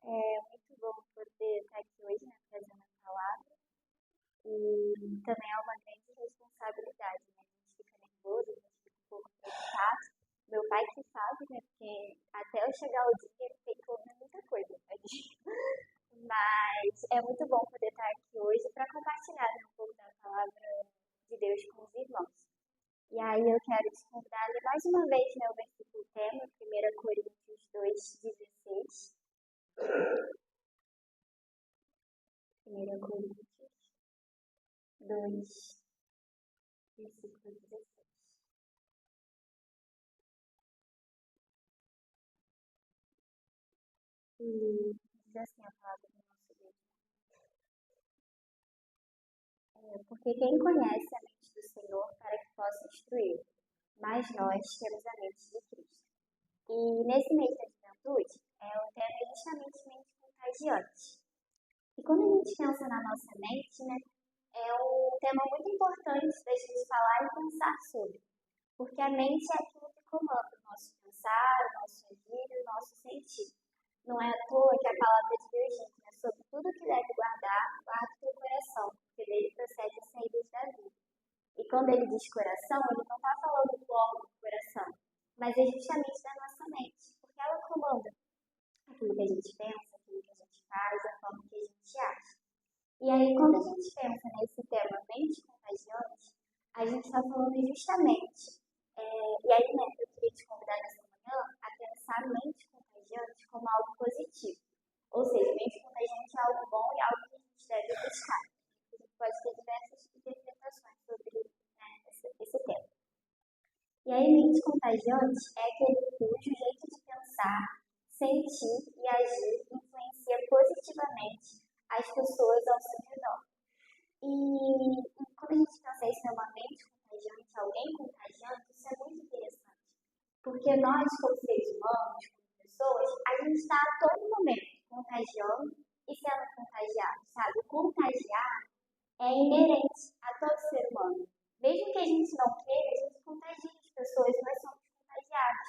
É muito bom poder estar aqui hoje, né, trazendo a palavra. E também é uma grande responsabilidade, né? A gente fica nervoso, a gente fica um pouco preocupado. Meu pai que sabe, né? Porque até eu chegar ao dia, ele tem que ouvir muita coisa, tadinho. Mas é muito bom poder estar aqui hoje para compartilhar, né, um pouco da palavra de Deus com os irmãos. E aí eu quero te convidar a ler mais uma vez, né, o versículo tema, 1 Coríntios 2:16. 1 Coríntios 2, versículo 16. E diz assim a palavra do nosso Deus. Porque quem conhece a mente do Senhor para que possa instruí-lo? Mas nós temos a mente de Cristo. E nesse mês da juventude, o tema é justamente mente contagiante. E quando a gente pensa na nossa mente, né, é um tema muito importante da gente falar e pensar sobre. Porque a mente é aquilo que comanda o nosso pensar, o nosso agir e o nosso sentir. Não é à toa que a palavra de Deus diz, né, sobre tudo que deve guardar, guarda o teu coração, porque dele procede as saídas da vida. E quando ele diz coração, ele não está falando do órgão do coração, mas é justamente da nossa mente, porque ela comanda aquilo que a gente pensa, aquilo que a gente faz, a forma que a gente age. E aí, quando a gente pensa nesse tema mente contagiante, a gente está falando justamente, e aí, né, eu queria te convidar nessa manhã a pensar mente contagiante como algo positivo. Ou seja, mente contagiante é algo bom e algo que a gente deve buscar. A gente pode ter diversas interpretações sobre, né, esse tema. E aí, mente contagiante é aquele cujo jeito de pensar, sentir e agir influencia positivamente as pessoas ao seu redor. E quando a gente pensa isso é uma mente contagiante, alguém contagiante, isso é muito interessante. Porque nós, como seres humanos, como pessoas, a gente está a todo momento contagiando e sendo contagiado, sabe? Contagiar é inerente a todo ser humano. Mesmo que a gente não queira, a gente contagia as pessoas, nós somos contagiados.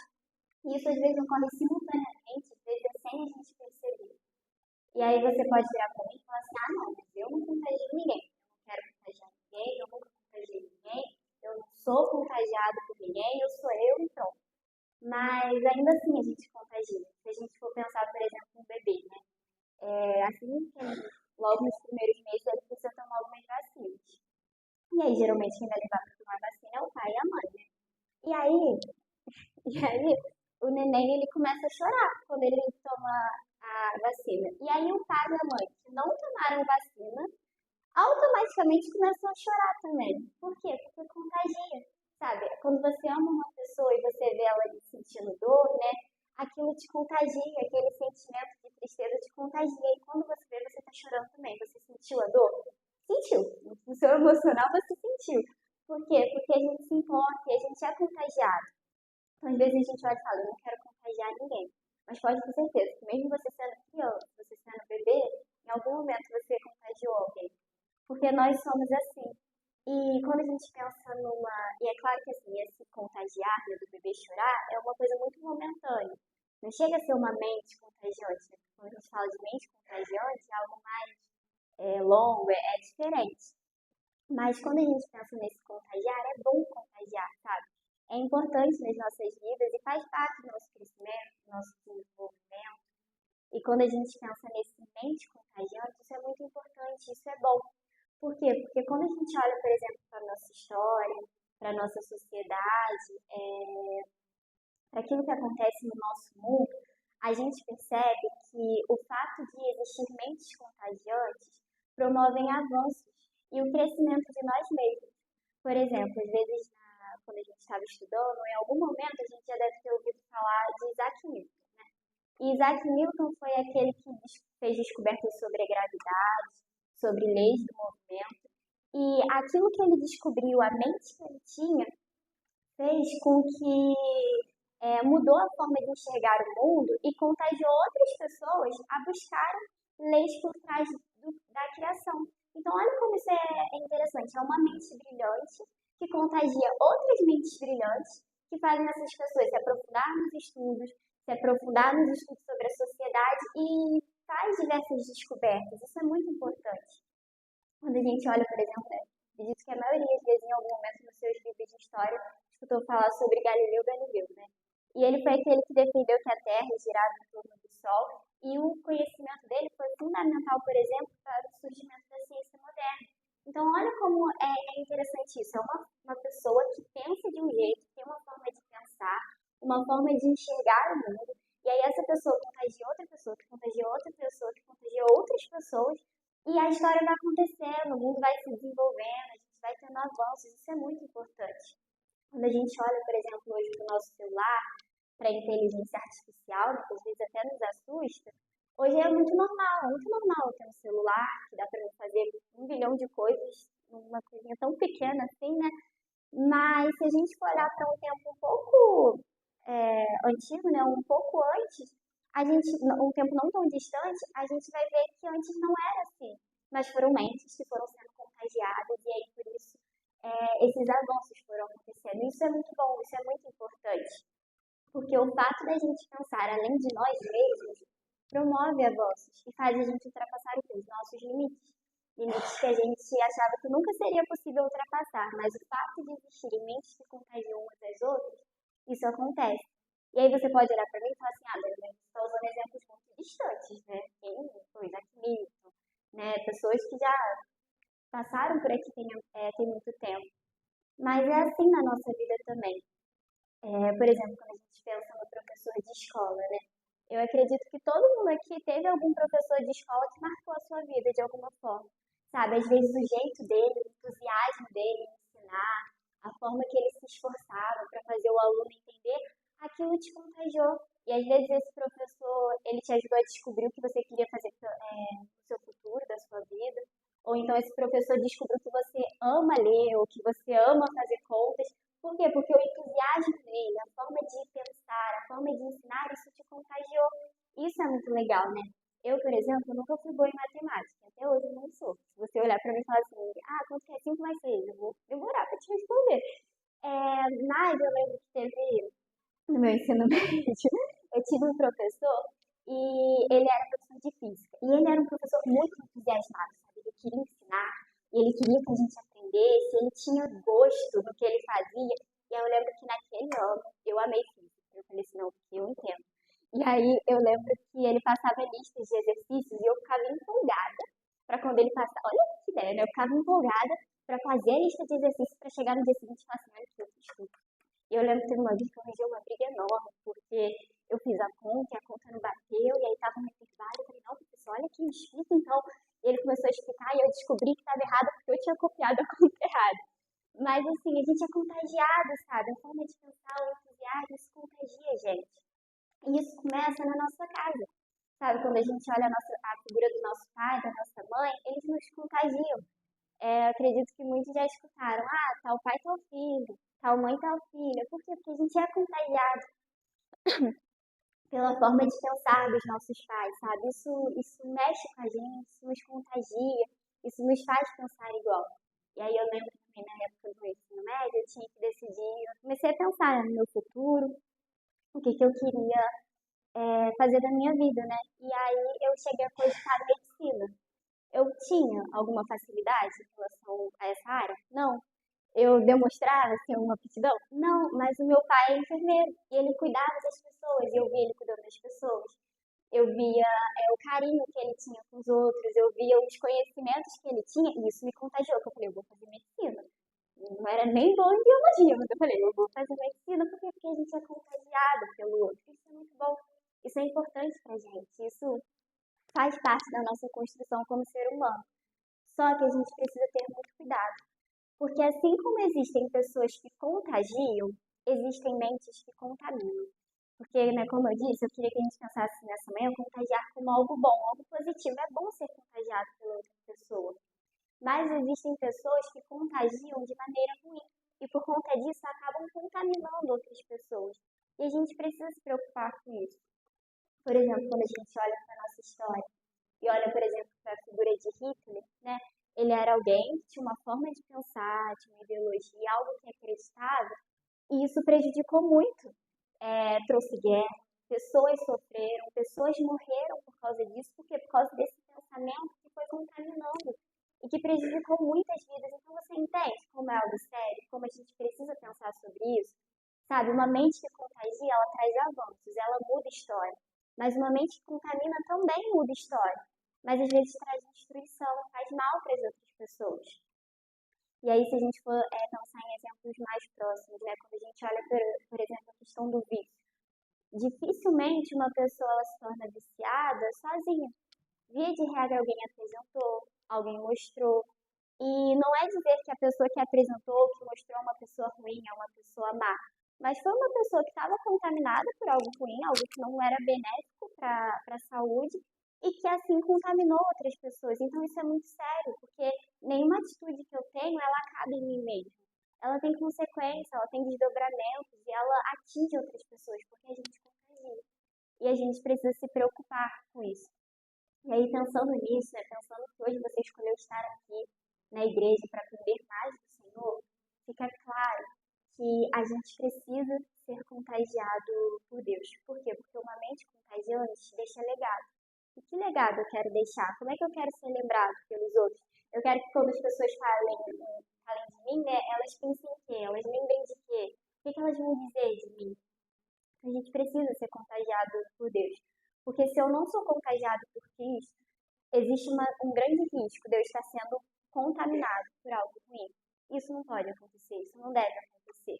E isso às vezes ocorre simultaneamente, às vezes é sem a gente perceber. E aí você pode virar para mim e falar assim, não, mas eu não contagio ninguém. Eu não quero contagiar ninguém, eu nunca contagiei ninguém, eu não sou contagiado por ninguém, eu sou eu e pronto. Mas ainda assim a gente contagia. Se a gente for pensar, por exemplo, um bebê, né? Assim que logo nos primeiros meses ele precisa tomar algumas vacinas. E aí, geralmente, quem vai levar para tomar vacina é o pai e a mãe, né? E aí, o neném, ele começa a chorar quando ele toma a vacina. E aí, o pai e a mãe que não tomaram vacina, automaticamente começam a chorar também. Por quê? Porque contagia, sabe? Quando você ama uma pessoa e você vê ela sentindo dor, né? Aquilo te contagia, aquele sentimento de tristeza te contagia. E quando você vê, você tá chorando também. Você sentiu a dor? Sentiu. No seu emocional, você sentiu. Por quê? Porque a gente se importa e a gente é contagiado. Então, às vezes a gente olha e fala, eu não quero contagiar ninguém. Mas pode ter certeza que mesmo você sendo criança, você sendo bebê, em algum momento você contagiou alguém. Porque nós somos assim. E quando a gente pensa numa. E é claro que assim, esse contagiar, né, do bebê chorar, é uma coisa muito momentânea. Não chega a ser uma mente contagiante. Né? Quando a gente fala de mente contagiante, é algo mais longo, é diferente. Mas quando a gente pensa nesse contagiar, é bom contagiar, sabe? É importante nas nossas vidas e faz parte do nosso crescimento, do nosso desenvolvimento. E quando a gente pensa nesse mente contagiante, isso é muito importante, isso é bom. Por quê? Porque quando a gente olha, por exemplo, para a nossa história, para a nossa sociedade, para aquilo que acontece no nosso mundo, a gente percebe que o fato de existir mentes contagiantes promovem avanços e o crescimento de nós mesmos. Por exemplo, às vezes, quando a gente estava estudando, em algum momento a gente já deve ter ouvido falar de Isaac Newton. Né? E Isaac Newton foi aquele que fez descobertas sobre a gravidade, sobre leis do movimento. E aquilo que ele descobriu, a mente que ele tinha, fez com que mudou a forma de enxergar o mundo e contagiou outras pessoas a buscarem leis por trás da criação. Então, olha como isso é interessante. É uma mente brilhante que contagia outras mentes brilhantes que fazem essas pessoas se aprofundar nos estudos sobre a sociedade e faz diversas descobertas, isso é muito importante. Quando a gente olha, por exemplo, né, acredito que a maioria, às vezes, em algum momento nos seus livros de história, escutou falar sobre Galileu Galileu, né? E ele foi aquele que defendeu que a Terra girava em torno do Sol, e o conhecimento dele foi fundamental, por exemplo, para o surgimento da ciência moderna. Então, olha como é interessante isso. É uma pessoa que pensa de um jeito, tem uma forma de pensar, uma forma de enxergar o mundo, e aí essa pessoa contagia outra pessoa, que contagia outra pessoa, que contagia outras pessoas, e a história vai acontecendo, o mundo vai se desenvolvendo, a gente vai tendo avanços, isso é muito importante. Quando a gente olha, por exemplo, hoje para o nosso celular, para a inteligência artificial, né, que às vezes até nos assusta, hoje é muito normal ter um celular, que dá para fazer 1 bilhão de coisas numa coisinha tão pequena assim, né? Mas se a gente for olhar para um tempo um pouco antigo, né, um pouco antes, um tempo não tão distante, a gente vai ver que antes não era assim. Mas foram mentes que foram sendo contagiadas e aí por isso esses avanços foram acontecendo. Isso é muito bom, isso é muito importante. Porque o fato da gente pensar além de nós mesmos promove avanços e faz a gente ultrapassar os nossos limites. Limites que a gente achava que nunca seria possível ultrapassar, mas o fato de existirem mentes que contagiam umas às outras, isso acontece. E aí você pode olhar para mim e falar assim, Dani, você está usando exemplos muito distantes, né? Quem foi Isaac Newton, né? Pessoas que já passaram por aqui tem muito tempo. Mas é assim na nossa vida também. Por exemplo, quando a gente pensa no professor de escola, né? Eu acredito que todo mundo aqui teve algum professor de escola que marcou a sua vida de alguma forma. Sabe, às vezes o jeito dele, o entusiasmo dele em ensinar, a forma que ele se esforçava para fazer o aluno entender, aquilo te contagiou. E às vezes esse professor, ele te ajudou a descobrir o que você queria fazer no seu futuro, da sua vida. Ou então esse professor descobriu que você ama ler, ou que você ama fazer contas. Por quê? Porque o entusiasmo dele, a forma de pensar, a forma de ensinar, isso te contagiou. Isso é muito legal, né? Eu, por exemplo, nunca fui boa em matemática. Até hoje eu não sou. Se você olhar para mim e falar assim, quanto que é 5 mais 6? Eu vou demorar para te responder. Mas eu lembro que teve, no meu ensino médio, eu tive um professor e ele era professor de física. E ele era um professor muito entusiasmado, sabe? Ele queria ensinar, e ele queria que a gente aprendesse, ele tinha gosto do que ele fazia. E aí eu lembro que naquele ano eu amei física. Eu falei assim, não, porque eu entendo. E aí eu lembro que ele passava listas de exercícios e eu ficava empolgada para quando ele passava. Olha que ideia, né? Eu ficava empolgada para fazer a lista de exercícios para chegar no dia seguinte e falar assim, olha que eu fiz. E eu lembro que teve uma vez que eu arranjei uma briga enorme, porque eu fiz a conta e a conta não bateu, e aí tava no intervalo, eu falei, não, professor, olha que difícil, então. E ele começou a explicar e eu descobri que estava errado porque eu tinha copiado a conta errada. Mas assim, a gente é contagiado, sabe? A forma de pensar, o entusiasmo, isso contagia a gente. E isso começa na nossa casa. Sabe, quando a gente olha a figura do nosso pai, da nossa mãe, eles nos contagiam. Acredito que muitos já escutaram, tal pai, tal filho, tal mãe, tal filha. Por quê? Porque a gente é contagiado pela forma de pensar dos nossos pais, sabe? Isso mexe com a gente, isso nos contagia, isso nos faz pensar igual. E aí eu lembro também na época do ensino médio, eu tinha que decidir, eu comecei a pensar no meu futuro, o que eu queria fazer da minha vida, né? E aí eu cheguei a cogitar medicina. Eu tinha alguma facilidade em relação a essa área? Não. Eu demonstrava assim, alguma aptidão? Não, mas o meu pai é enfermeiro e ele cuidava das pessoas, e eu via ele cuidando das pessoas. Eu via o carinho que ele tinha com os outros, eu via os conhecimentos que ele tinha, e isso me contagiou, porque eu falei, eu vou fazer medicina. Não era nem bom em biologia, mas eu falei, eu vou fazer medicina porque a gente é contagiado pelo outro. Isso é muito bom, isso é importante pra gente, isso faz parte da nossa construção como ser humano. Só que a gente precisa ter muito cuidado, porque assim como existem pessoas que contagiam, existem mentes que contaminam. Porque, né, como eu disse, eu queria que a gente pensasse nessa manhã, contagiar como algo bom, algo positivo. É bom ser contagiado pela outra pessoa. Mas existem pessoas que contagiam de maneira ruim. E por conta disso acabam contaminando outras pessoas. E a gente precisa se preocupar com isso. Por exemplo, quando a gente olha para a nossa história e olha, por exemplo, para a figura de Hitler, né? Ele era alguém que tinha uma forma de pensar, tinha uma ideologia, algo que acreditava, e isso prejudicou muito. Trouxe guerra, pessoas sofreram, pessoas morreram por causa disso, porque por causa desse pensamento que foi contaminando e que prejudicou muitas vidas. Então você entende como é algo sério, como a gente precisa pensar sobre isso? Sabe, uma mente que contagia, ela traz avanços, ela muda a história. Mas uma mente que contamina também muda a história. Mas às vezes traz destruição, faz mal para as outras pessoas. E aí, se a gente for pensar em exemplos mais próximos, né? Quando a gente olha, por exemplo, a questão do vício, dificilmente uma pessoa ela se torna viciada sozinha. Via de regra, alguém apresentou, alguém mostrou. E não é dizer que a pessoa que apresentou, que mostrou é uma pessoa ruim, é uma pessoa má. Mas foi uma pessoa que estava contaminada por algo ruim, algo que não era benéfico para a saúde, e que assim contaminou outras pessoas. Então isso é muito sério, porque nenhuma atitude que eu tenho, ela acaba em mim mesma. Ela tem consequência, ela tem desdobramentos e ela atinge outras pessoas, porque a gente contagia. E a gente precisa se preocupar com isso. E aí, pensando nisso, né, pensando que hoje você escolheu estar aqui na igreja para aprender mais do Senhor, fica claro que a gente precisa ser contagiado por Deus. Por quê? Porque uma mente contagiante deixa legado. E que legado eu quero deixar? Como é que eu quero ser lembrado pelos outros? Eu quero que quando as pessoas falem de mim, né, elas pensem em quê? Elas lembrem de quê? O que elas vão dizer de mim? A gente precisa ser contagiado por Deus. Porque se eu não sou contagiado por Cristo, existe um grande risco de eu estar sendo contaminado por algo ruim. Isso não pode acontecer, isso não deve acontecer.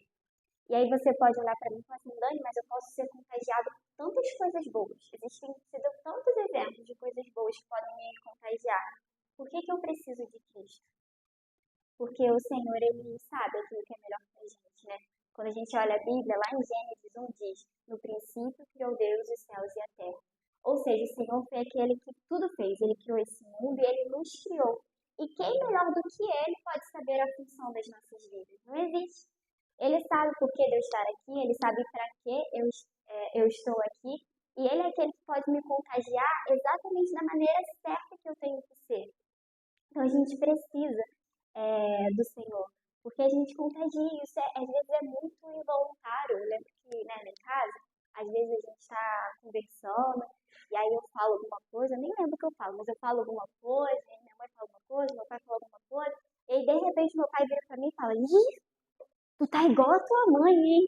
E aí você pode olhar para mim e falar assim, Dani, mas eu posso ser contagiado por tantas coisas boas. Existem sido tantos exemplos de coisas boas que podem me contagiar. Por que eu preciso de Cristo? Porque o Senhor, Ele sabe aquilo que é melhor para a gente, né? Quando a gente olha a Bíblia, lá em Gênesis 1 diz, no princípio criou Deus os céus e a terra. Ou seja, o Senhor foi aquele que tudo fez. Ele criou esse mundo e Ele nos criou. E quem melhor do que Ele pode saber a função das nossas vidas? Não existe. Ele sabe por que Deus estar aqui, Ele sabe para que eu estou aqui. E Ele é aquele que pode me contagiar exatamente da maneira certa que eu tenho que ser. Então a gente precisa do Senhor. Porque a gente contagia, isso às vezes é muito involuntário. Eu lembro que, né, em casa, às vezes a gente está conversando, e aí eu falo alguma coisa, eu nem lembro o que eu falo, mas eu falo alguma coisa, e minha mãe fala alguma coisa, meu pai fala alguma coisa, e aí de repente meu pai vira pra mim e fala, ih, tu tá igual a tua mãe, hein?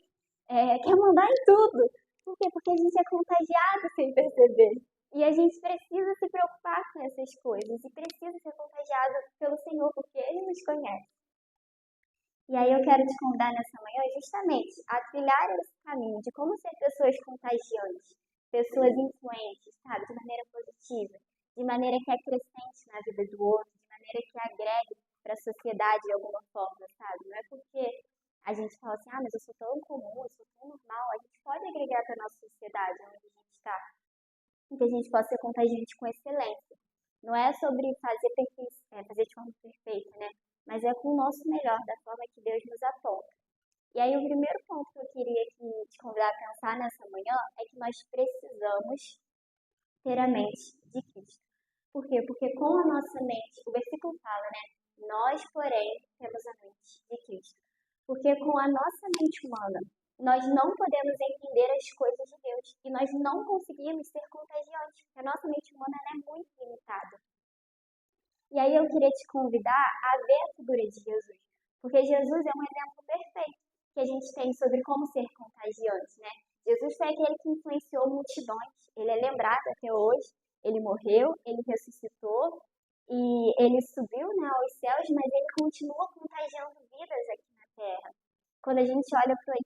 Quer mandar em tudo. Por quê? Porque a gente é contagiado sem perceber. E a gente precisa se preocupar com essas coisas, e precisa ser contagiado pelo Senhor, porque Ele nos conhece. E aí eu quero te convidar nessa manhã justamente a trilhar esse caminho de como ser pessoas contagiantes, pessoas influentes, sabe, de maneira positiva, de maneira que é crescente na vida do outro, de maneira que agregue para a sociedade de alguma forma, sabe? Não é porque a gente fala assim, mas eu sou tão comum, eu sou tão normal, a gente pode agregar para a nossa sociedade onde a gente está, e que a gente possa ser contagiante com excelência. Não é sobre fazer de forma perfeita, né? Mas é com o nosso melhor, da forma que Deus nos aponta. E aí o primeiro ponto que eu queria te convidar a pensar nessa manhã é que nós precisamos ter a mente de Cristo. Por quê? Porque com a nossa mente, o versículo fala, né? Nós, porém, temos a mente de Cristo. Porque com a nossa mente humana, nós não podemos entender as coisas de Deus. E nós não conseguimos ser contagiantes, porque a nossa mente humana é muito limitada. E aí eu queria te convidar a ver a figura de Jesus, porque Jesus é um exemplo perfeito que a gente tem sobre como ser contagiante, né? Jesus foi aquele que influenciou multidões, ele é lembrado até hoje, ele morreu, ele ressuscitou e ele subiu, né, aos céus, mas ele continua contagiando vidas aqui na Terra. Quando a gente olha para o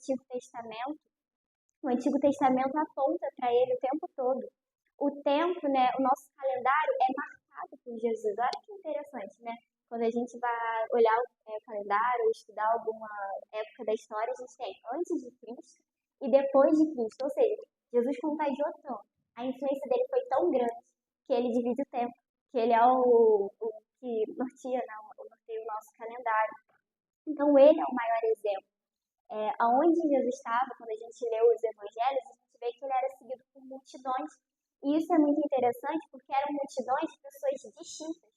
Antigo Testamento aponta para ele o tempo todo. O tempo, né, o nosso calendário é marcado por Jesus. Olha que interessante, né? Quando a gente vai olhar o calendário, ou estudar alguma época da história, a gente tem antes de Cristo e depois de Cristo. Ou seja, Jesus contagiou tanto. A influência dele foi tão grande que ele divide o tempo, que ele é o que norteia o nosso calendário. Então, ele é o maior exemplo. Aonde Jesus estava, quando a gente lê os evangelhos, a gente vê que ele era seguido por multidões. E isso é muito interessante porque eram multidões de pessoas distintas.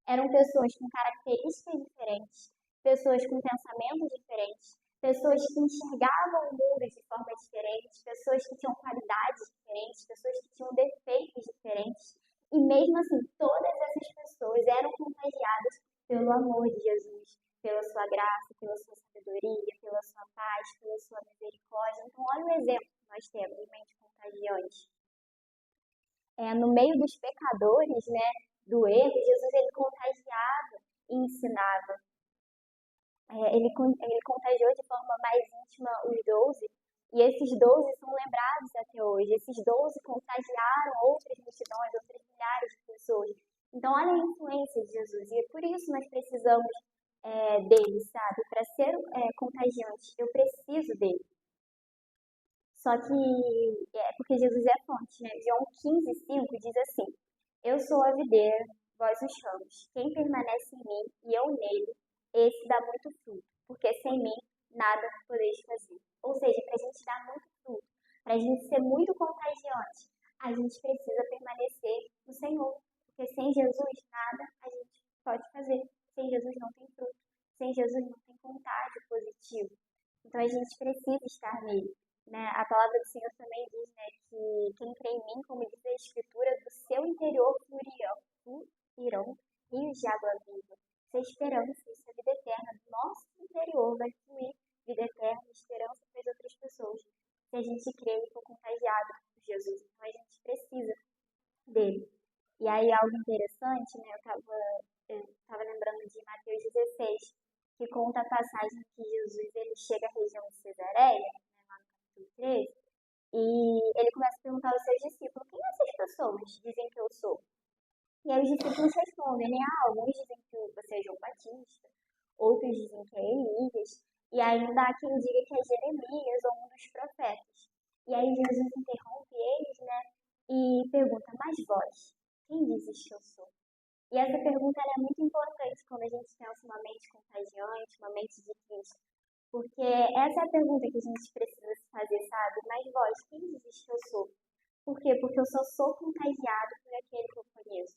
Eram pessoas com características diferentes, pessoas com pensamentos diferentes, pessoas que enxergavam o mundo de forma diferente, pessoas que tinham qualidades diferentes. diferentes, pessoas que tinham defeitos diferentes, e mesmo assim, todas essas pessoas eram contagiadas pelo amor de Jesus, pela sua graça, pela sua sabedoria, pela sua paz, pela sua misericórdia. Então, olha o exemplo que nós temos de mente contagiante. No meio dos pecadores, né, do erro, Jesus ele contagiava e ensinava. Ele contagiou de forma mais íntima os 12, e esses 12 são lembrados até hoje. Esses 12 contagiaram outras multidões, outras milhares de pessoas. Então, olha a influência de Jesus, e é por isso nós precisamos dele, sabe? Para ser contagiante, eu preciso dele. Só que, porque Jesus é a fonte, né? João 15:5 diz assim: Eu sou a videira, vós os ramos. Quem permanece em mim e eu nele, esse dá muito fruto, porque sem mim nada podeis fazer. Ou seja, para a gente dar muito fruto, para a gente ser muito contagiante, a gente precisa permanecer no Senhor. Porque sem Jesus nada a gente pode fazer. Sem Jesus não tem fruto. Sem Jesus não tem contágio positivo. Então a gente precisa estar nele. Né? A palavra do Senhor também diz, né, que quem crê em mim, como diz a Escritura, do seu interior fluirão rios de água viva. Isso é esperança, isso é vida eterna. Do nosso interior vai fluir vida eterna, esperança para as outras pessoas. Se a gente crê e for contagiado por Jesus, então a gente precisa dele. E aí algo interessante, né, eu estava lembrando de Mateus 16, que conta a passagem que Jesus ele chega à região de Cesareia, 13, e ele começa a perguntar aos seus discípulos: quem essas pessoas dizem que eu sou? E aí os discípulos respondem, né? Alguns dizem que você é João Batista, outros dizem que é Elias, e ainda há quem diga que é Jeremias ou um dos profetas. E aí Jesus interrompe eles, né? E pergunta: mas vós, quem dizes que eu sou? E essa pergunta é muito importante quando a gente pensa uma mente contagiante, uma mente de Cristo. Porque essa é a pergunta que a gente precisa se fazer, sabe? Mas vós, quem diz que eu sou? Por quê? Porque eu só sou contagiado por aquele que eu conheço.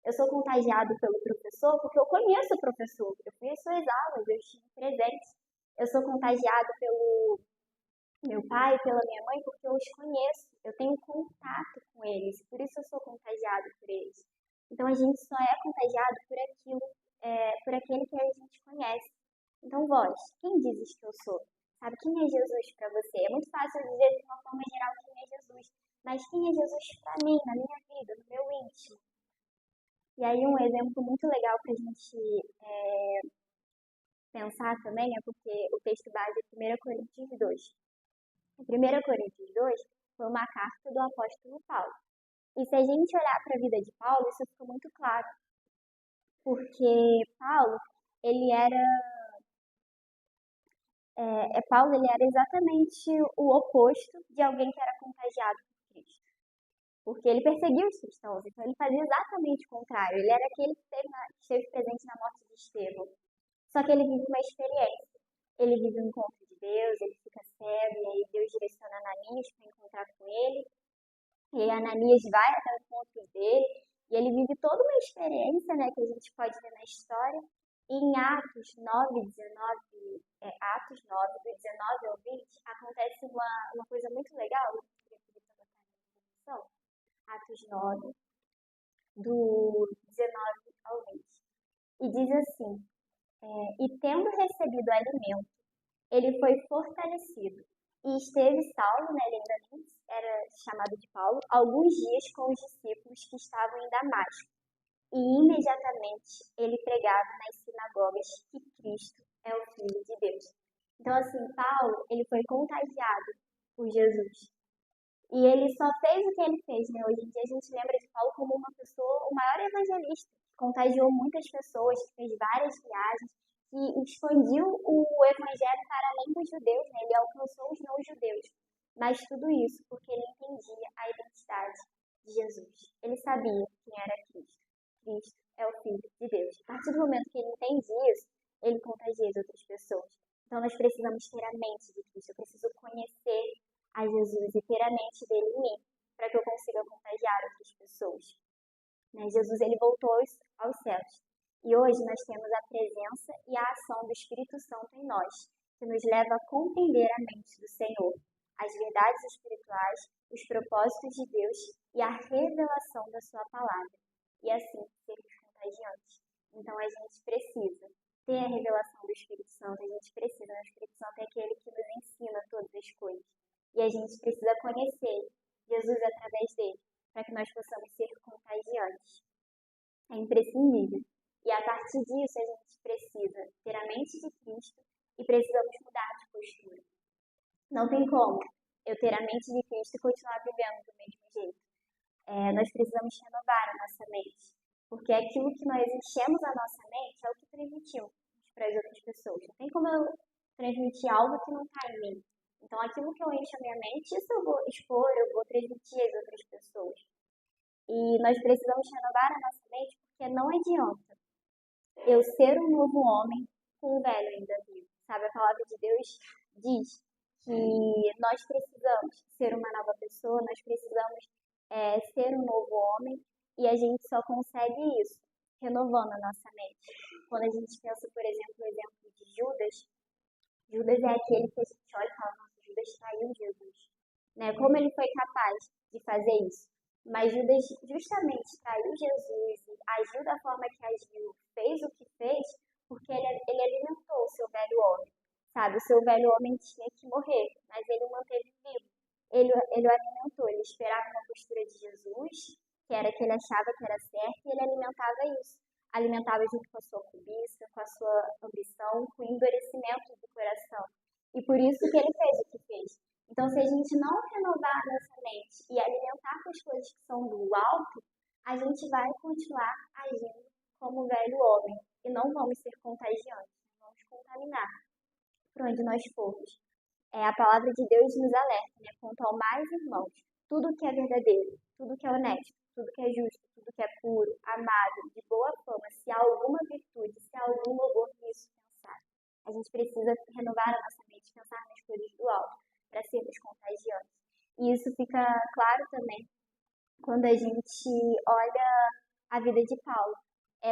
Eu sou contagiado pelo professor porque eu conheço o professor. Eu fui às suas aulas, eu estive presente. Eu sou contagiado pelo meu pai, pela minha mãe, porque eu os conheço. Eu tenho contato com eles. Por isso eu sou contagiado por eles. Então a gente só é contagiado por aquilo, por aquele que a gente conhece. Então, vós, quem dizes que eu sou? Sabe, quem é Jesus para você? É muito fácil dizer de uma forma geral quem é Jesus. Mas quem é Jesus para mim, na minha vida, no meu íntimo? E aí um exemplo muito legal para a gente pensar também é porque o texto base é 1 Coríntios 2. 1 Coríntios 2 foi uma carta do apóstolo Paulo. E se a gente olhar para a vida de Paulo, isso fica muito claro. Porque Paulo, ele era Paulo ele era exatamente o oposto de alguém que era contagiado por Cristo. Porque ele perseguiu os cristãos, então ele fazia exatamente o contrário. Ele era aquele que esteve presente na morte de Estevão. Só que ele vive uma experiência. Ele vive um encontro de Deus, ele fica cego, e aí Deus direciona Ananias para encontrar com ele. E aí Ananias vai até o encontro dele, e ele vive toda uma experiência, né, que a gente pode ver na história. E em Atos 9, 19, Atos 9, do 19 ao 20, acontece uma coisa muito legal. Eu queria pedir para botar na atenção. Atos 9, do 19 ao 20. E diz assim: e tendo recebido alimento, ele foi fortalecido. E esteve Saulo, né, ele ainda era chamado de Paulo, alguns dias com os discípulos que estavam em Damasco. E imediatamente ele pregava nas sinagogas que Cristo é o Filho de Deus. Então, assim, Paulo, ele foi contagiado por Jesus. E ele só fez o que ele fez, né? Hoje em dia a gente lembra de Paulo como uma pessoa, o maior evangelista, que contagiou muitas pessoas, que fez várias viagens, que expandiu o evangelho para além dos judeus, né? Ele alcançou os não-judeus. Mas tudo isso porque ele entendia a identidade de Jesus. Ele sabia quem era Cristo. Cristo é o Filho de Deus. A partir do momento que ele entende isso, ele contagia as outras pessoas. Então nós precisamos ter a mente de Cristo. Eu preciso conhecer a Jesus e ter a mente dele em mim, para que eu consiga contagiar outras pessoas. Né? Jesus ele voltou aos céus. E hoje nós temos a presença e a ação do Espírito Santo em nós, que nos leva a compreender a mente do Senhor, as verdades espirituais, os propósitos de Deus e a revelação da sua palavra, e assim sermos contagiantes. Então a gente precisa ter a revelação do Espírito Santo, a gente precisa, o Espírito Santo é aquele que nos ensina todas as coisas. E a gente precisa conhecer Jesus através dele, para que nós possamos ser contagiantes. É imprescindível. E a partir disso a gente precisa ter a mente de Cristo e precisamos mudar de postura. Não tem como eu ter a mente de Cristo e continuar vivendo do mesmo jeito. Nós precisamos renovar a nossa mente, porque aquilo que nós enchemos a nossa mente é o que transmitimos para as outras pessoas. Não tem como eu transmitir algo que não está em mim. Então, aquilo que eu encho a minha mente, isso eu vou expor, eu vou transmitir às outras pessoas. E nós precisamos renovar a nossa mente, porque não adianta eu ser um novo homem com o velho ainda vivo. Sabe, a palavra de Deus diz que nós precisamos ser uma nova pessoa, nós precisamos ser um novo homem, e a gente só consegue isso renovando a nossa mente. Quando a gente pensa, por exemplo, no exemplo de Judas, Judas é aquele que a gente olha e fala, nossa, Judas traiu Jesus. Né? Como ele foi capaz de fazer isso? Mas Judas justamente traiu Jesus e agiu da forma que agiu, fez o que fez, porque ele alimentou o seu velho homem. Sabe, o seu velho homem tinha que morrer, mas ele o manteve vivo. Ele o alimentou, ele esperava uma postura de Jesus, que era que ele achava que era certo, e ele alimentava isso. Alimentava junto com a sua cobiça, com a sua ambição, com o endurecimento do coração. E por isso que ele fez o que fez. Então, se a gente não renovar a nossa mente e alimentar com as coisas que são do alto, a gente vai continuar agindo como o velho homem e não vamos ser contagiantes, vamos contaminar por onde nós formos. A palavra de Deus nos alerta, né? Quanto ao mais, irmãos, tudo que é verdadeiro, tudo que é honesto, tudo que é justo, tudo que é puro, amável, de boa fama, se há alguma virtude, se há algum louvor nisso, pensar. A gente precisa renovar a nossa mente, pensar nas coisas do alto, para sermos contagiantes. E isso fica claro também quando a gente olha a vida de Paulo.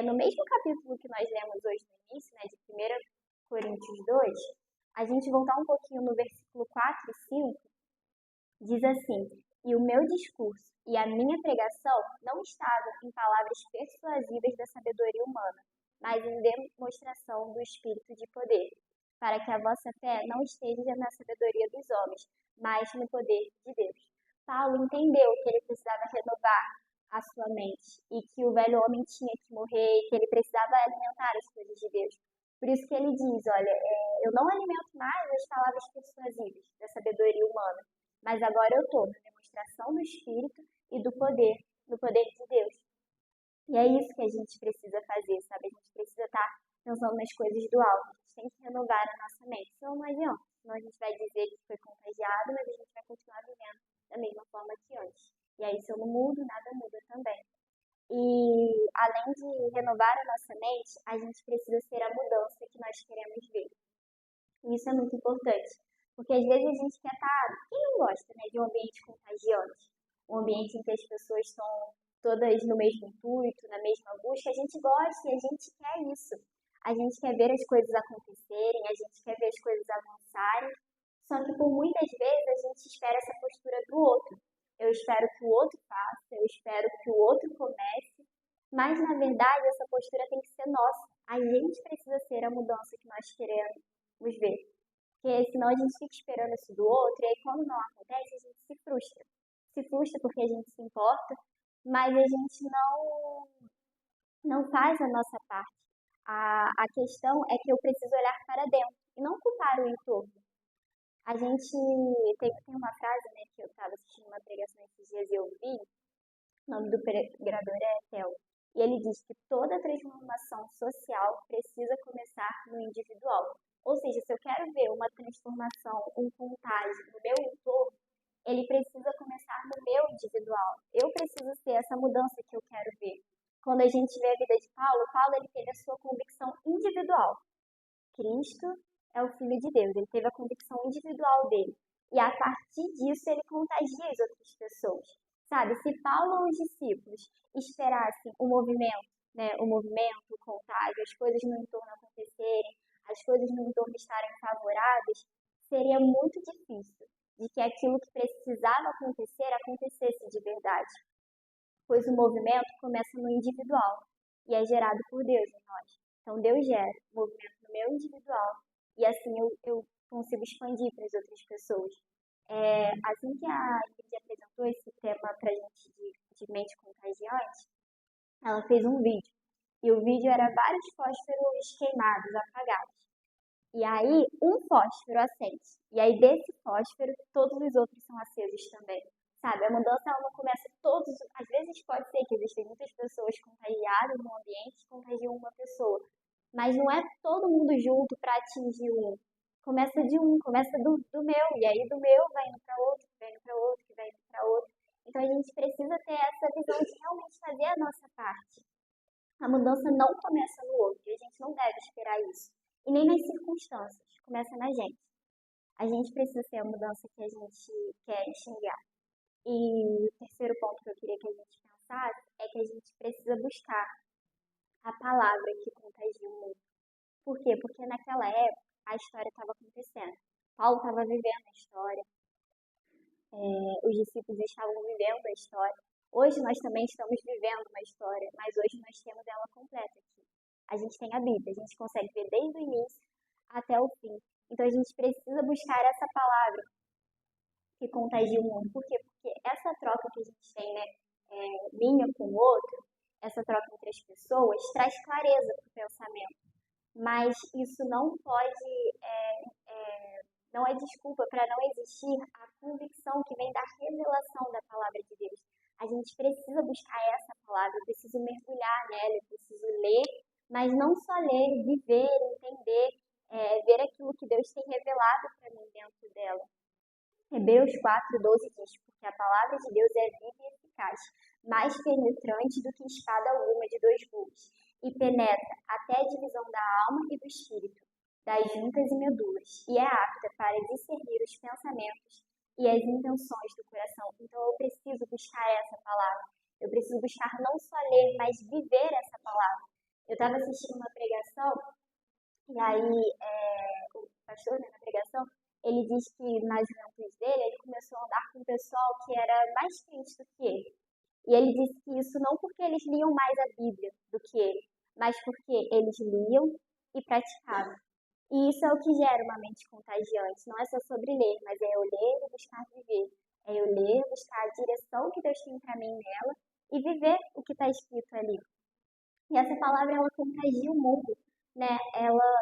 No mesmo capítulo que nós lemos hoje no início, né, de 1 Coríntios 2, a gente voltar um pouquinho no versículo 4 e 5, diz assim, e o meu discurso e a minha pregação não estavam em palavras persuasivas da sabedoria humana, mas em demonstração do Espírito de poder, para que a vossa fé não esteja na sabedoria dos homens, mas no poder de Deus. Paulo entendeu que ele precisava renovar a sua mente e que o velho homem tinha que morrer e que ele precisava alimentar as coisas de Deus. Por isso que ele diz, olha, eu não alimento mais as palavras persuasivas da sabedoria humana, mas agora eu estou na demonstração do Espírito e do poder de Deus. E é isso que a gente precisa fazer, sabe? A gente precisa estar pensando nas coisas do alto. A gente tem que renovar a nossa mente. Senão não adianta. Senão a gente vai dizer que foi contagiado, mas a gente vai continuar vivendo da mesma forma que antes. E aí, se eu não mudo, nada muda também. E além de renovar a nossa mente, a gente precisa ser a mudança que nós queremos ver. E isso é muito importante. Porque às vezes a gente quer estar... Quem não gosta, né, de um ambiente contagiante? Um ambiente em que as pessoas estão todas no mesmo intuito, na mesma busca, a gente gosta e a gente quer isso. A gente quer ver as coisas acontecerem, a gente quer ver as coisas avançarem, só que por muitas vezes a gente espera essa postura do outro. Eu espero que o outro faça, eu espero que o outro comece, mas na verdade essa postura tem que ser nossa. A gente precisa ser a mudança que nós queremos ver. Porque senão a gente fica esperando isso do outro, e aí quando não acontece, a gente se frustra. Se frustra porque a gente se importa, mas a gente não faz a nossa parte. A questão é que eu preciso olhar para dentro e não culpar o entorno. A gente tem uma frase, né, que eu estava assistindo uma pregação esses dias e eu vi, o nome do pregador é Theo, e ele diz que toda transformação social precisa começar no individual. Ou seja, se eu quero ver uma transformação, um contágio no meu entorno, ele precisa começar no meu individual. Eu preciso ser essa mudança que eu quero ver. Quando a gente vê a vida de Paulo, ele teve a sua convicção individual. Cristo é o Filho de Deus, ele teve a convicção individual dele. E a partir disso, ele contagia as outras pessoas. Sabe, se Paulo ou os discípulos esperassem o movimento, o contágio, as coisas no entorno acontecerem, as coisas no entorno estarem favoráveis, seria muito difícil. de que aquilo que precisava acontecer, acontecesse de verdade. Pois o movimento começa no individual e é gerado por Deus em nós. Então Deus gera o movimento no meu individual e assim eu consigo expandir para as outras pessoas. Assim que a Ingrid apresentou esse tema para a gente de mente contagiante, ela fez um vídeo. E o vídeo era vários fósforos queimados, apagados. E aí, um fósforo acende. E aí, desse fósforo, todos os outros são acesos também. Sabe? A mudança ela não começa todos. Às vezes pode ser que existem muitas pessoas contagiadas no ambiente que contagiam uma pessoa. Mas não é todo mundo junto para atingir um. Começa de um, começa do meu. E aí, do meu vai indo para outro, que vai indo para outro, que vai indo para outro. Então, a gente precisa ter essa visão de realmente fazer a nossa parte. A mudança não começa no outro, e a gente não deve esperar isso. E nem nas circunstâncias, começa na gente. A gente precisa ser a mudança que a gente quer enxergar. E o terceiro ponto que eu queria que a gente pensasse é que a gente precisa buscar a palavra que contagia o mundo. Por quê? Porque naquela época a história estava acontecendo. Paulo estava vivendo a história, os discípulos estavam vivendo a história. Hoje nós também estamos vivendo uma história, mas hoje nós temos ela completa aqui. A gente tem a Bíblia, a gente consegue ver desde o início até o fim. Então a gente precisa buscar essa palavra que contagia o mundo. Por quê? Porque essa troca que a gente tem, né, minha com o outro, essa troca entre as pessoas, traz clareza para o pensamento. Mas isso não pode, não é desculpa para não existir a convicção que vem da revelação da palavra de Deus. A gente precisa buscar essa palavra, eu preciso mergulhar nela, eu preciso ler, mas não só ler, viver, entender, ver aquilo que Deus tem revelado para mim dentro dela. Hebreus 4:12 diz, porque a palavra de Deus é viva e eficaz, mais penetrante do que espada alguma de dois gumes, e penetra até a divisão da alma e do espírito, das juntas e medulas, e é apta para discernir os pensamentos e as intenções do coração. Então eu preciso buscar essa palavra. Eu preciso buscar não só ler, mas viver essa palavra. Eu estava assistindo uma pregação, e aí o pastor, né, na pregação, ele diz que na juventude dele, ele começou a andar com um pessoal que era mais crente do que ele. E ele disse que isso não porque eles liam mais a Bíblia do que ele, mas porque eles liam e praticavam. E isso é o que gera uma mente contagiante. Não é só sobre ler, mas é eu ler e buscar viver. É eu ler, buscar a direção que Deus tem para mim nela e viver o que está escrito ali. E essa palavra, ela contagia o mundo, né?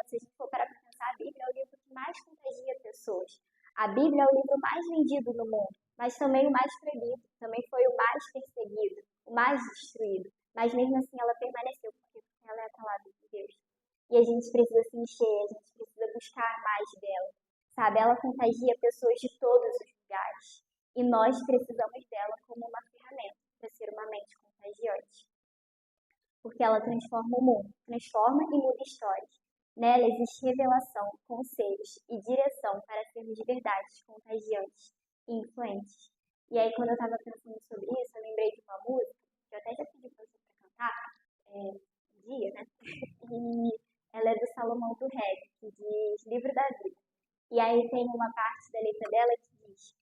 Se a gente for parar para pensar, a Bíblia é o livro que mais contagia pessoas. A Bíblia é o livro mais vendido no mundo, mas também o mais proibido, também foi o mais perseguido, o mais destruído. Mas mesmo assim ela permaneceu, porque ela é a palavra de Deus. E a gente precisa se encher, a gente precisa buscar mais dela, sabe? Ela contagia pessoas de todos os lugares. E nós precisamos dela como uma ferramenta para ser uma mente contagiante. Porque ela transforma o mundo, transforma e muda histórias. Nela existe revelação, conselhos e direção para sermos de verdade contagiantes e influentes. E aí, quando eu estava pensando sobre isso, eu lembrei de uma música, que eu até já pedi para você para cantar, um dia, né? E ela é do Salomão do Reggae, que diz Livro da Vida. E aí tem uma parte da letra dela que diz: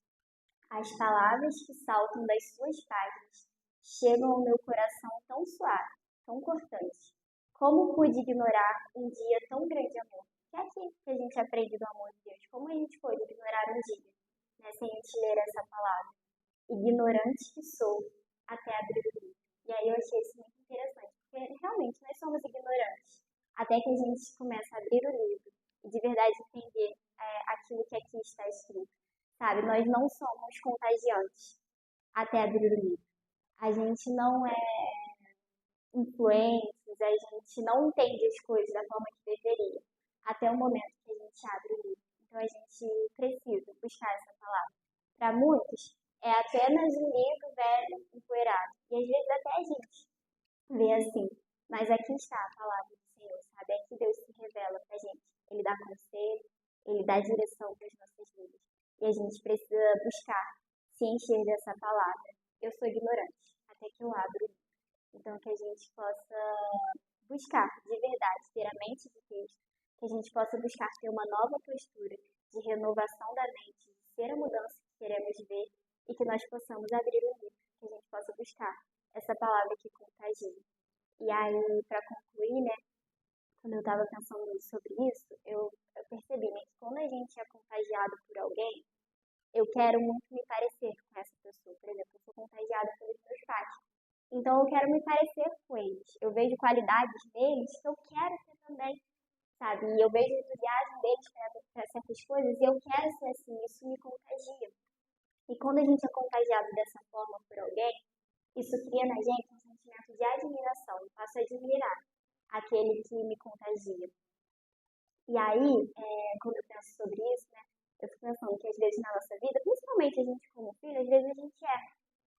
as palavras que saltam das suas páginas chegam ao meu coração tão suave, tão cortante. Como pude ignorar um dia tão grande amor? Que é aqui que a gente aprende do amor de Deus. Como a gente pode ignorar um dia, né, sem a gente ler essa palavra? Ignorante que sou, até abrir o livro. E aí eu achei isso muito interessante, porque realmente nós somos ignorantes. Até que a gente começa a abrir o livro e de verdade entender aquilo que aqui está escrito. Sabe, nós não somos contagiantes até abrir o livro. A gente não é influentes, a gente não entende as coisas da forma que deveria, até o momento que a gente abre o livro. Então a gente precisa buscar essa palavra. Para muitos, é apenas um livro velho, empoeirado. E às vezes até a gente vê assim. Mas aqui está a palavra do Senhor, sabe? Aqui Deus se revela para a gente. Ele dá conselho, Ele dá direção para as nossas vidas. E a gente precisa buscar se encher dessa palavra. Eu sou ignorante, até que eu abro. Então, que a gente possa buscar, de verdade, ter a mente de Cristo. Que a gente possa buscar ter uma nova postura de renovação da mente, de ser a mudança queremos ver e que nós possamos abrir o livro, que a gente possa buscar essa palavra que contagia. E aí, para concluir, né, quando eu estava pensando sobre isso, eu percebi, né, que quando a gente é contagiado por alguém, eu quero muito me parecer com essa pessoa. Por exemplo, eu sou contagiada pelos meus pais. Então, eu quero me parecer com eles. Eu vejo qualidades neles que eu quero ter também, sabe? E eu vejo o entusiasmo deles para certas coisas e eu quero ser assim. Isso me contagia. E quando a gente é contagiado dessa forma por alguém, isso cria na gente um sentimento de admiração. Eu passo a admirar aquele que me contagia. E aí, quando eu penso sobre isso, né, eu fico pensando que às vezes na nossa vida, principalmente a gente como filho, às vezes a gente erra.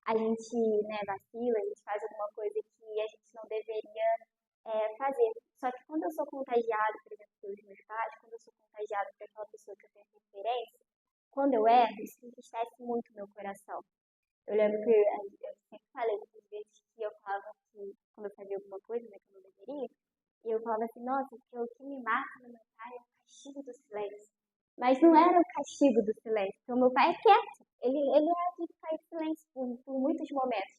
A gente, né, vacila, a gente faz alguma coisa que a gente não deveria fazer. Só que quando eu sou contagiado, por exemplo, pelos meus pais, quando eu sou contagiado por aquela pessoa que eu tenho referência, quando eu erro, isso entristece muito meu coração. Eu lembro que eu sempre falei muitas vezes que eu falava que quando eu fazia alguma coisa, né, que eu não deveria, e eu falava assim, nossa, porque o que me mata no meu pai é o castigo do silêncio. Mas não era o castigo do silêncio, porque o meu pai é quieto. Ele é de ficar em silêncio por muitos momentos.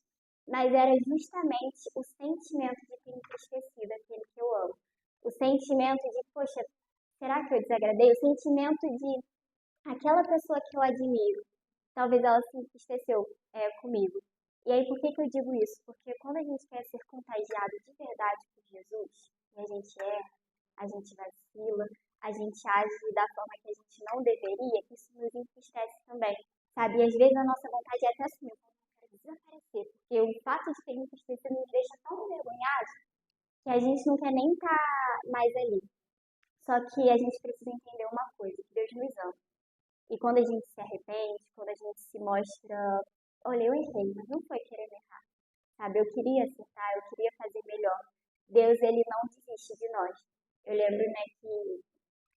Mas era justamente o sentimento de ter entristecido aquele que eu amo. O sentimento de, poxa, será que eu desagradei? O sentimento de aquela pessoa que eu admiro. Talvez ela se entristeceu comigo. E aí, por que que eu digo isso? Porque quando a gente quer ser contagiado de verdade por Jesus, e a gente vacila, a gente age da forma que a gente não deveria, isso nos entristece também, sabe? E às vezes a nossa vontade é até assumir, eu quero desaparecer, porque o fato de ter entristecido nos deixa tão envergonhados que a gente não quer nem estar mais ali. Só que a gente precisa entender uma coisa, que Deus nos ama. E quando a gente se arrepende, quando a gente se mostra, olha, eu errei, mas não foi querer errar, sabe? Eu queria acertar, eu queria fazer melhor. Deus, ele não desiste de nós. Eu lembro, né, que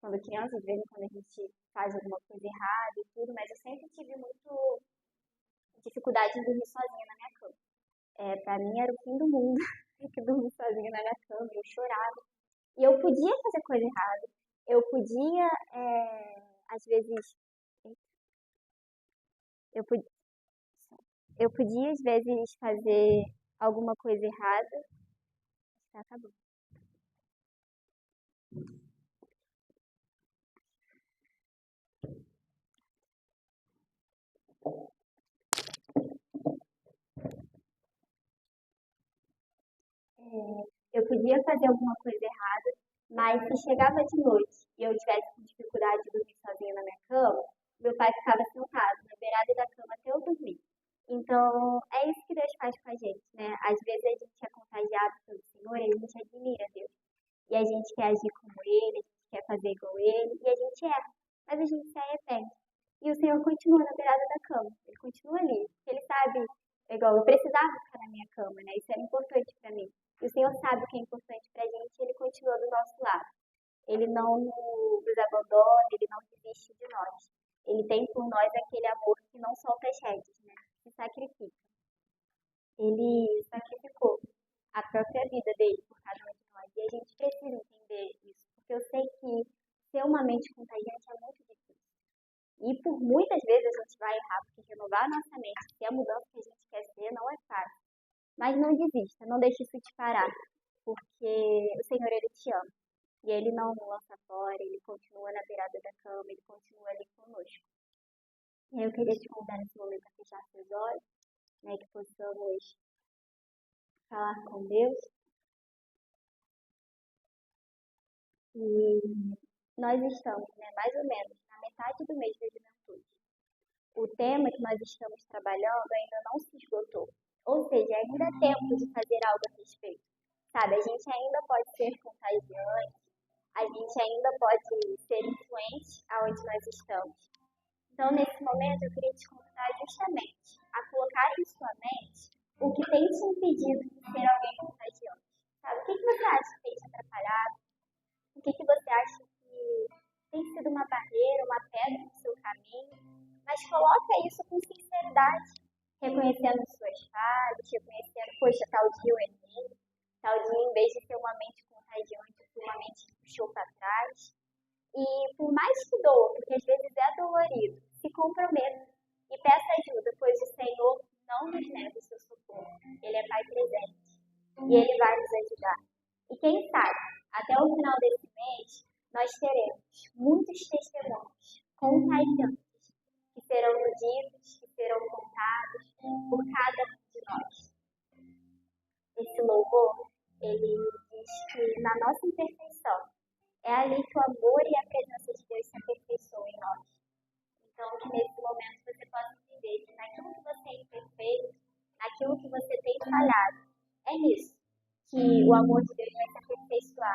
quando criança, de vez em quando a gente faz alguma coisa errada e tudo, mas eu sempre tive muito dificuldade em dormir sozinha na minha cama. Pra mim era o fim do mundo ter que dormir sozinha na minha cama, eu chorava. E eu podia fazer coisa errada, eu podia, às vezes, eu podia, eu podia às vezes fazer alguma coisa errada. Tá, tá bom. Eu podia fazer alguma coisa errada, mas se chegava de noite e eu tivesse com dificuldade de dormir sozinha na minha cama, meu pai ficava sentado na beirada da cama até eu dormir. Então, é isso que Deus faz com a gente, né? Às vezes a gente é contagiado pelo Senhor e a gente admira Deus. E a gente quer agir como Ele, a gente quer fazer igual Ele, e a gente erra, mas a gente se arrepende. E o Senhor continua na beirada da cama, Ele continua ali, porque Ele sabe, é igual eu precisava ficar na minha cama, né? Isso era importante para mim. E o Senhor sabe o que é importante para a gente e Ele continua do nosso lado. Ele não nos abandona, Ele não desiste de nós. Ele tem por nós aquele amor que não solta as redes, né? Se sacrifica. Ele sacrificou a própria vida dele por cada um de nós. E a gente precisa entender isso, porque eu sei que ser uma mente contagiante é muito difícil. E por muitas vezes a gente vai errar, porque renovar a nossa mente, ser a mudança que a gente quer ser, não é fácil. Mas não desista, não deixe isso te parar, porque o Senhor, Ele te ama. E Ele não lança fora, Ele continua na beirada da cama, Ele continua ali conosco. E eu queria te convidar nesse momento a fechar seus olhos, né, que possamos falar com Deus. E nós estamos, né, mais ou menos, na metade do mês da juventude. O tema que nós estamos trabalhando ainda não se esgotou. Ou seja, ainda há tempo de fazer algo a respeito. Sabe, a gente ainda pode ser contagiante, a gente ainda pode ser influente aonde nós estamos. Então, nesse momento, eu queria te convidar justamente a colocar em sua mente o que tem te impedido de ser alguém contagiante. Sabe, o que você acha que tem te atrapalhado? O que você acha que tem sido uma barreira, uma pedra no seu caminho? Mas coloca isso com sinceridade, reconhecendo suas falhas, reconhecendo, poxa, tal dia eu errei, tal dia, em vez de ter uma mente contagiante, eu fui uma mente que puxou para trás. E por mais que doa, porque às vezes é dolorido, se comprometa. E peça ajuda, pois o Senhor não nos nega o seu socorro. Ele é Pai presente e Ele vai nos ajudar. E quem sabe, até o final desse mês, nós teremos muitos testemunhos contagiantes que serão ditos, que serão contados por cada um de nós. Esse louvor, ele diz que na nossa imperfeição, é ali que o amor e a presença de Deus se aperfeiçoam em nós. Então, que nesse momento você possa entender que naquilo que você é imperfeito, naquilo que você tem falhado, é nisso que o amor de Deus vai se aperfeiçoar.